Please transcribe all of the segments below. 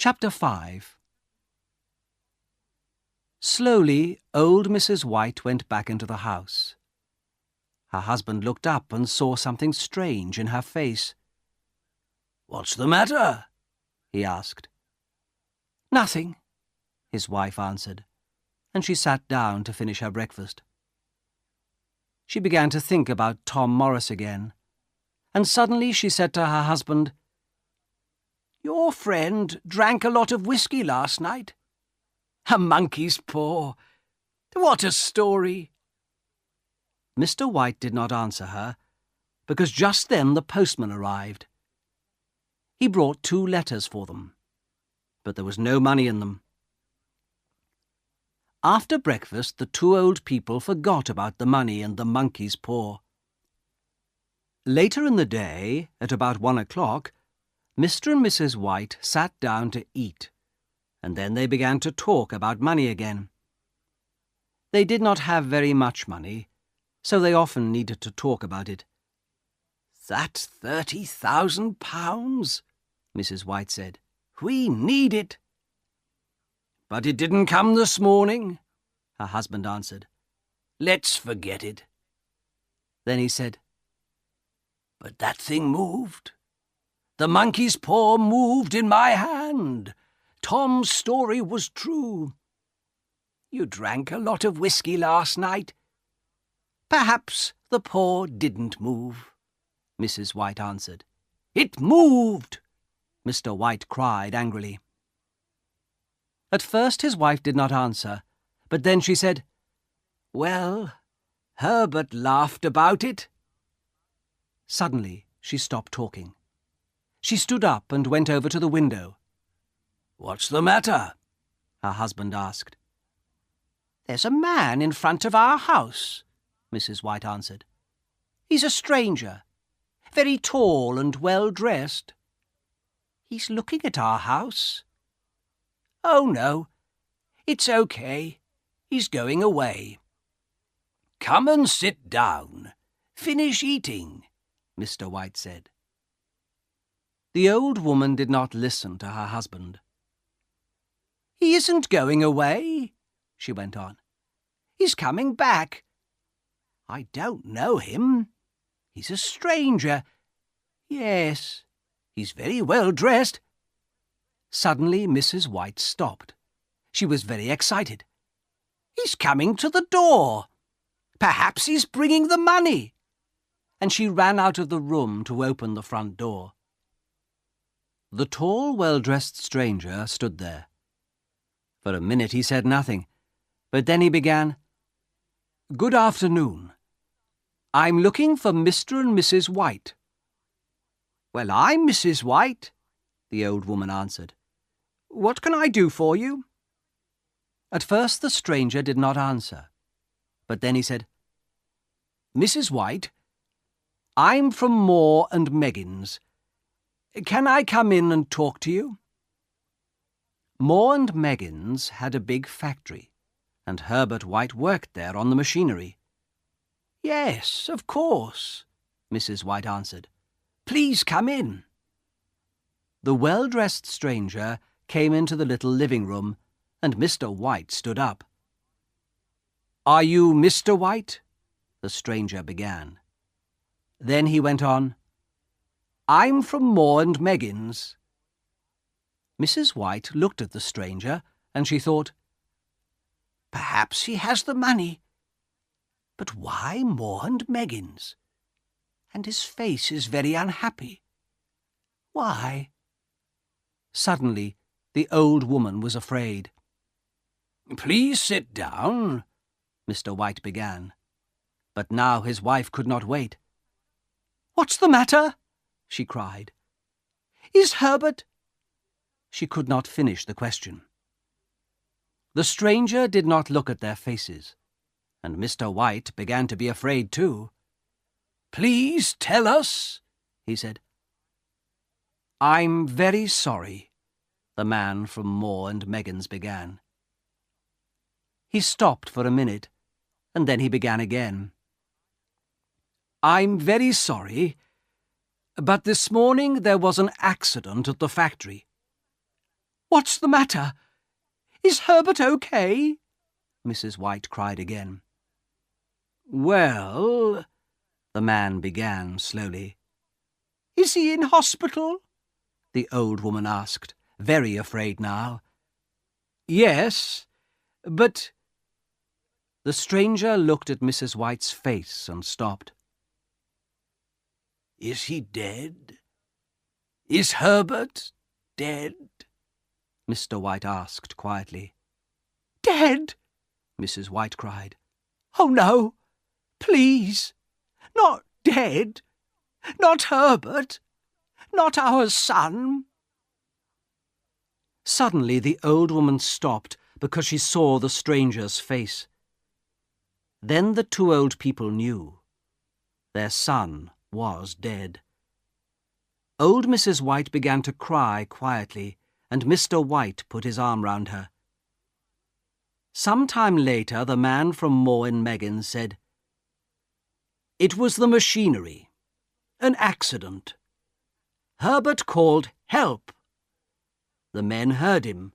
Chapter 5. Slowly, old Mrs. White went back into the house. Her husband looked up and saw something strange in her face. "What's the matter?" he asked. "Nothing," his wife answered, and she sat down to finish her breakfast. She began to think about Tom Morris again, and suddenly she said to her husband, "Your friend drank a lot of whiskey last night. A monkey's paw. What a story!" Mr. White did not answer her, because just then the postman arrived. He brought 2 letters for them, but there was no money in them. After breakfast, the 2 old people forgot about the money and the monkey's paw. Later in the day, at about 1 o'clock, Mr. and Mrs. White sat down to eat, and then they began to talk about money again. They did not have very much money, so they often needed to talk about it. "That's £30,000, Mrs. White said. "We need it." "But it didn't come this morning," her husband answered. "Let's forget it." Then he said, "But that thing moved. The monkey's paw moved in my hand. Tom's story was true. You drank a lot of whiskey last night. Perhaps the paw didn't move," Mrs. White answered. "It moved!" Mr. White cried angrily. At first his wife did not answer, but then she said, "Well, Herbert laughed about it." Suddenly she stopped talking. She stood up and went over to the window. "What's the matter?" her husband asked. "There's a man in front of our house," Mrs. White answered. "He's a stranger, very tall and well-dressed. He's looking at our house." "Oh, no, it's okay. He's going away." "Come and sit down. Finish eating," Mr. White said. The old woman did not listen to her husband. "He isn't going away," she went on. "He's coming back. I don't know him. He's a stranger. Yes, he's very well dressed." Suddenly Mrs. White stopped. She was very excited. "He's coming to the door. Perhaps he's bringing the money." And she ran out of the room to open the front door. The tall, well-dressed stranger stood there. For a minute he said nothing, but then he began, "Good afternoon. I'm looking for Mr. and Mrs. White." "Well, I'm Mrs. White," the old woman answered. "What can I do for you?" At first the stranger did not answer, but then he said, "Mrs. White, I'm from Moore and Meggins. Can I come in and talk to you?" Moore and Meggins had a big factory, and Herbert White worked there on the machinery. "Yes, of course," Mrs. White answered. "Please come in." The well-dressed stranger came into the little living room, and Mr. White stood up. "Are you Mr. White?" the stranger began. Then he went on, "I'm from Moore and Meggins." Mrs. White looked at the stranger, and she thought, "Perhaps he has the money. But why Moore and Meggins? And his face is very unhappy. Why?" Suddenly, the old woman was afraid. "Please sit down," Mr. White began. But now his wife could not wait. "What's the matter?" she cried. "Is Herbert—" She could not finish the question. The stranger did not look at their faces, and Mr. White began to be afraid too. "Please tell us," he said. "I'm very sorry," the man from Moore and Meggins began. He stopped for a minute, and then he began again. "I'm very sorry, but this morning there was an accident at the factory." What's the matter? Is Herbert okay?" Mrs. White cried again. "Well," the man began slowly. "Is he in hospital?" the old woman asked, very afraid now. "Yes, but—" The stranger looked at Mrs. White's face and stopped. "Is he dead? Is Herbert dead?" Mr. White asked quietly. "Dead?" Mrs. White cried. "Oh, no! Please! Not dead! Not Herbert! Not our son!" Suddenly the old woman stopped because she saw the stranger's face. Then the two old people knew. Their son was dead. Old Mrs. White began to cry quietly, and Mr. White put his arm round her. Some time later the man from Moore and Meggins said, "It was the machinery. An accident. Herbert called help. The men heard him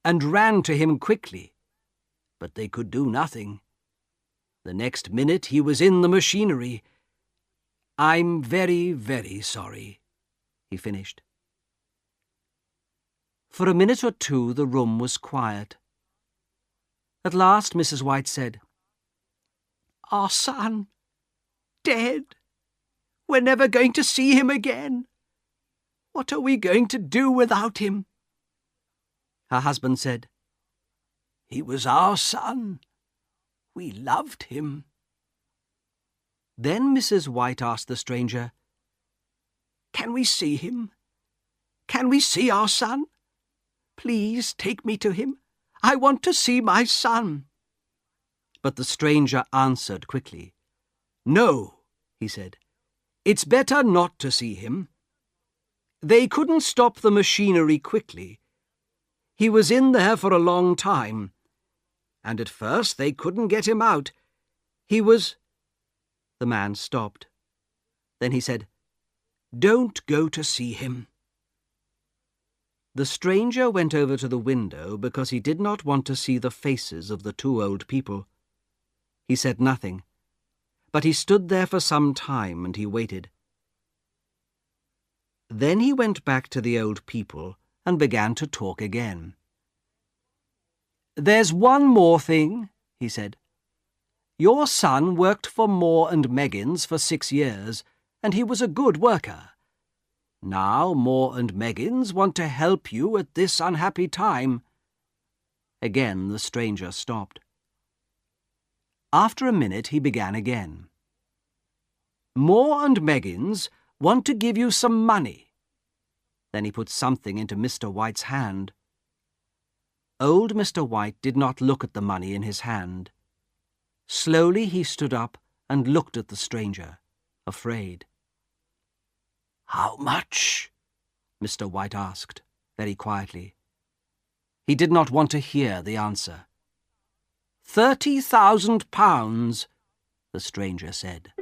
and ran to him quickly, but they could do nothing. The next minute he was in the machinery. I'm very, very sorry," he finished. For a minute or two the room was quiet. At last Mrs. White said, "Our son, dead. We're never going to see him again. What are we going to do without him?" Her husband said, "He was our son. We loved him." Then Mrs. White asked the stranger, "Can we see him? Can we see our son? Please take me to him. I want to see my son." But the stranger answered quickly. "No," he said. "It's better not to see him. They couldn't stop the machinery quickly. He was in there for a long time, and at first they couldn't get him out. He was—" The man stopped. Then he said, "Don't go to see him." The stranger went over to the window because he did not want to see the faces of the two old people. He said nothing, but he stood there for some time and he waited. Then he went back to the old people and began to talk again. "There's one more thing," he said. "Your son worked for Moore and Meggins for 6 years, and he was a good worker. Now Moore and Meggins want to help you at this unhappy time." Again the stranger stopped. After a minute he began again. "Moore and Meggins want to give you some money." Then he put something into Mr. White's hand. Old Mr. White did not look at the money in his hand. Slowly he stood up and looked at the stranger, afraid. "How much?" Mr. White asked, very quietly. He did not want to hear the answer. 30,000 pounds, the stranger said.